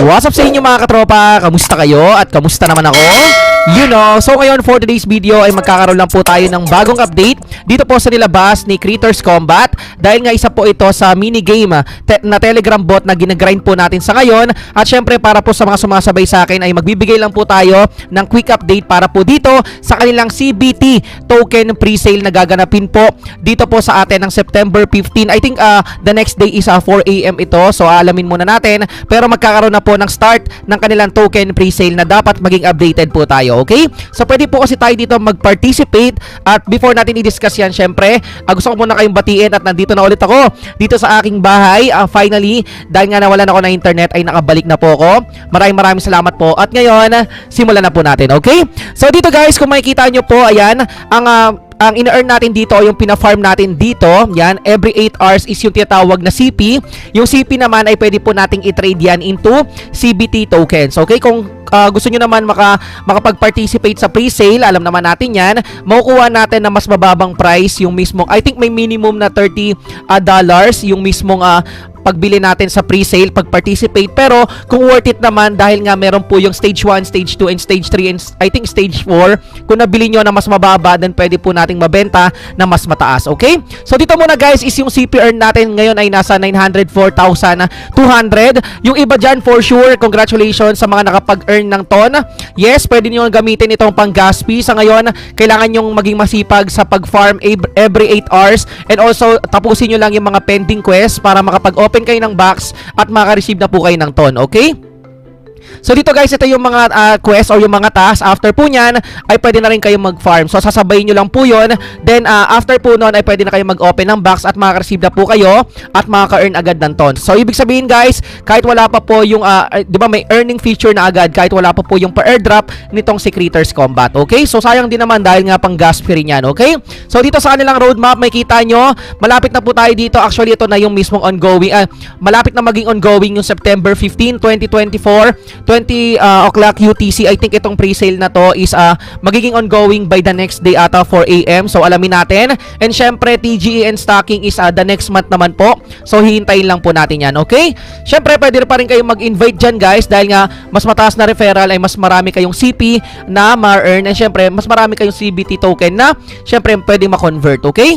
What's up sa inyo mga katropa? Kamusta kayo? At kamusta naman ako? So ngayon for today's video ay magkakaroon lang po tayo ng bagong update dito po sa nilabas ni Creators Combat. Dahil nga isa po ito sa minigame na Telegram bot na ginagrind po natin sa ngayon. At syempre para po sa mga sumasabay sa akin ay magbibigay lang po tayo ng quick update para po dito sa kanilang CBT token presale na gaganapin po dito po sa atin ng September 15. I think the next day is 4 AM ito. So alamin muna natin. Pero magkakaroon na po ng start ng kanilang token presale na dapat maging updated po tayo. Okay? So pwede po kasi tayo dito mag-participate. At before natin i-discuss yan, syempre gusto ko muna kayong batiin at nandito na ulit ako dito sa aking bahay. Finally, dahil nga nawalan ako ng internet ay nakabalik na po ako. Maraming salamat po. At ngayon, simulan na po natin. Okay? So dito guys, kung makikita nyo po, ayan, ang ina-earn natin dito, yung pina-farm natin dito, yan, every 8 hours is yung tinatawag na CP. Yung CP naman ay pwede po nating i-trade yan into CBT tokens. Okay? Kung gusto nyo naman makapag-participate sa pre-sale, alam naman natin yan, makukuha natin na mas mababang price yung mismong, I think may minimum na $30 yung mismong pagbili natin sa pre-sale, pag-participate. Pero kung worth it naman, dahil nga meron po yung stage 1, stage 2, and stage 3, and I think stage 4, kung nabili nyo na mas mababa, then pwede po nating mabenta na mas mataas. Okay? So dito muna guys is yung CP earn natin ngayon ay nasa 904,200. Yung iba dyan for sure, congratulations sa mga nakapag-earn ng ton. Yes, pwede nyo gamitin itong pang gas fee. Sa ngayon, kailangan nyong maging masipag sa pag-farm every 8 hours, and also tapusin nyo lang yung mga pending quest para makapag-open kayo ng box at maka-receive na po kayo ng ton. Okay? So dito guys, ito yung mga quest or yung mga tasks. After po nyan, ay pwede na rin kayo mag-farm. So sasabayin nyo lang po yun. Then after po nun, ay pwede na kayo mag-open ng box at makaka-receive na po kayo at makaka-earn agad ng ton. So ibig sabihin guys, kahit wala pa po yung, di ba may earning feature na agad, kahit wala pa po yung pa-airdrop nitong si Creators Combat. Okay? So sayang din naman dahil nga pang gas free yan. Okay? So dito sa kanilang roadmap, may kita nyo, malapit na po tayo dito. Actually, ito na yung mismong ongoing. Malapit na maging ongoing yung September 15, 2024. 20 o'clock UTC. I think itong pre-sale na to is magiging ongoing by the next day ata 4 AM. So alamin natin. And syempre TGE and stocking is the next month naman po. So hihintayin lang po natin yan. Okay? Syempre pwede pa rin kayong mag-invite dyan guys dahil nga mas mataas na referral ay mas marami kayong CP na ma-earn. And syempre mas marami kayong CBT token na syempre pwede ma-convert. Okay?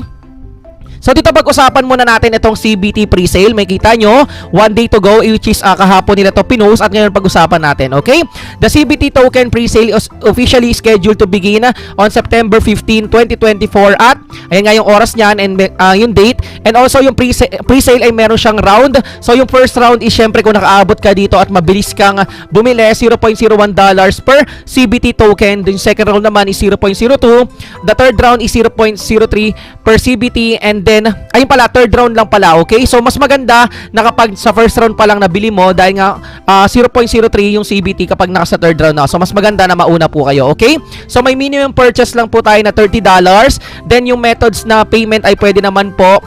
So dito pag-usapan muna natin itong CBT pre-sale. May kita nyo, 1 day to go, which is kahapon nila to pinost at ngayon pag-usapan natin, okay? The CBT token pre-sale is officially scheduled to begin on September 15, 2024 at ayan nga yung oras niyan and yung date, and also yung pre-sale ay meron siyang round. So yung first round is syempre kung nakaabot ka dito at mabilis kang bumili, $0.01 per CBT token. Yung second round naman is 0.02. The third round is 0.03 per CBT, and then, ayun pala, third round lang pala, okay? So, mas maganda na kapag sa first round pa lang nabili mo, dahil nga 0.03 yung CBT kapag naka sa third round na. So, mas maganda na mauna po kayo, okay? So, may minimum purchase lang po tayo na $30. Then, yung methods na payment ay pwede naman po,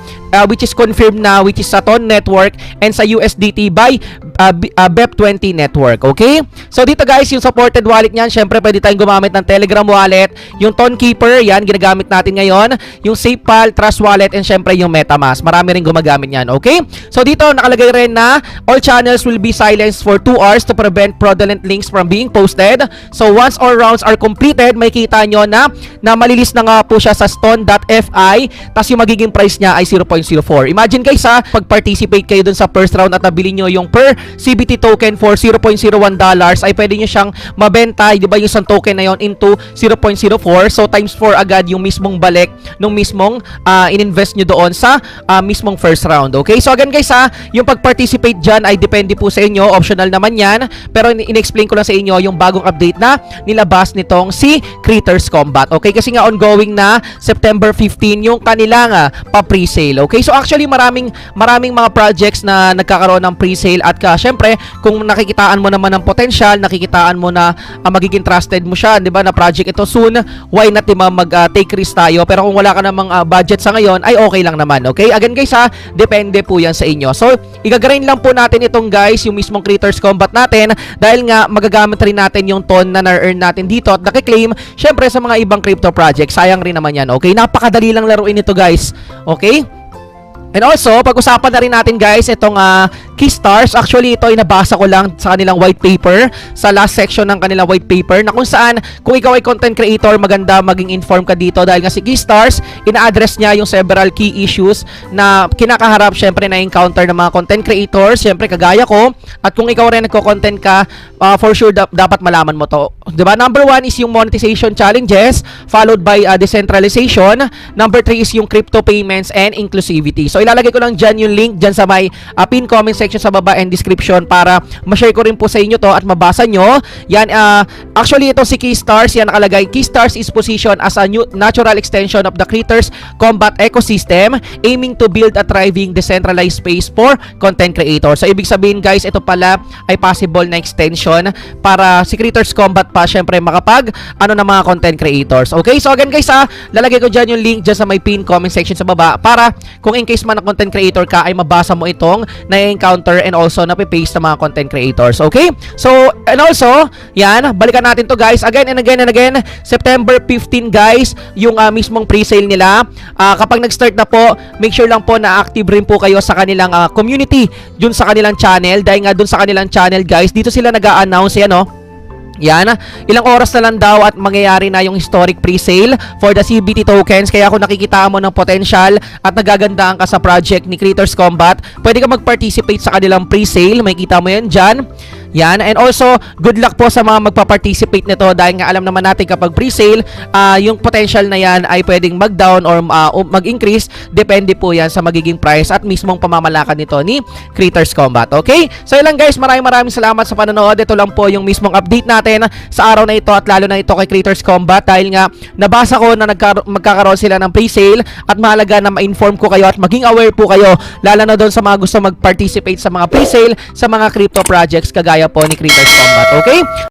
which is confirmed na, which is sa TON network and sa USDT by BEP20 network, okay? So, dito guys, yung supported wallet niyan, syempre pwede tayong gumamit ng Telegram wallet, yung TON Keeper, yan, ginagamit natin ngayon, yung SafePal, Trust Wallet, and syempre yung MetaMask. Marami rin gumagamit yan, okay? So dito nakalagay rin na all channels will be silenced for 2 hours to prevent fraudulent links from being posted. So once all rounds are completed, may kita nyo na malilis na nga po siya sa stone.fi, tas yung magiging price niya ay 0.04. Imagine guys pag-participate kayo dun sa first round at nabili nyo yung per CBT token for $0.01 ay pwede nyo siyang mabenta, di ba yung isang token na yon into 0.04. So times 4 agad yung mismong balik nung mismong in-invest nyo doon sa mismong first round. Okay? So again guys yung pag-participate dyan ay depende po sa inyo. Optional naman yan. Pero in-explain ko lang sa inyo yung bagong update na nilabas nitong si Creators Combat. Okay? Kasi nga ongoing na September 15 yung kanilang pa-presale. Okay? So actually maraming mga projects na nagkakaroon ng presale at syempre kung nakikitaan mo naman ng potential, nakikitaan mo na magiging trusted mo siya, di ba, na project ito soon, why not di ba mag-take risk tayo? Pero kung wala ka namang budget sa ngayon ay okay lang naman. Okay? Again guys depende po yan sa inyo. So, igagrind lang po natin itong guys, yung mismong Creators Combat natin dahil nga magagamit rin natin yung ton na na-earn natin dito at nakiklaim syempre sa mga ibang crypto projects. Sayang rin naman yan. Okay? Napakadali lang laruin ito guys. Okay? And also, pag-usapan na rin natin guys itong Keystars. Actually, ito ay nabasa ko lang sa kanilang white paper, sa last section ng kanilang white paper, na kung saan kung ikaw ay content creator, maganda maging inform ka dito dahil nga si Keystars, ina-address niya yung several key issues na kinakaharap syempre na encounter ng mga content creators, syempre kagaya ko. At kung ikaw rin nagko-content ka, for sure dapat malaman mo to. Diba? Number 1 is yung monetization challenges, followed by decentralization. Number 3 is yung crypto payments and inclusivity. So ilalagay ko lang dyan yung link dyan sa may pin comment section sa baba and description para ma-share ko rin po sa inyo to at mabasa nyo. Yan, actually ito si Keystars, yan nakalagay. Keystars is positioned as a new natural extension of the Creators Combat ecosystem, aiming to build a thriving decentralized space for content creators. So ibig sabihin guys, ito pala ay possible na extension para si Creators Combat pa syempre makapag ng mga content creators. Okay? So again guys, lalagay ko dyan yung link dyan sa may pin comment section sa baba para kung in case man na content creator ka ay mabasa mo itong na-encounter and also napipaste ng mga content creators. Okay? So, and also, yan, balikan natin to guys. Again and again and again, September 15 guys, yung mismong pre-sale nila. Kapag nag-start na po, make sure lang po na active rin po kayo sa kanilang community, dun sa kanilang channel. Dahil nga dun sa kanilang channel guys, dito sila nag-a-announce yan, no? Yan, ilang oras na lang daw at mangyayari na yung historic pre-sale for the CBT tokens. Kaya kung nakikita mo ng potential at nagagandaan ka sa project ni Creators Combat, pwede ka mag-participate sa kanilang pre-sale. May kita mo yan dyan. Yan, and also good luck po sa mga magpa-participate nito dahil nga alam naman natin kapag pre-sale, yung potential na yan ay pwedeng mag-down or mag-increase, depende po yan sa magiging price at mismong pamamalakad nito ni Creators Combat. Okay? So yun lang guys, maraming salamat sa panonood. Ito lang po yung mismong update natin sa araw na ito at lalo na ito kay Creators Combat dahil nga nabasa ko na magkakaroon sila ng pre-sale at mahalaga na ma-inform ko kayo at maging aware po kayo lalo na doon sa mga gusto mag-participate sa mga pre-sale sa mga crypto projects kagaya po ni Creators Combat. Okay?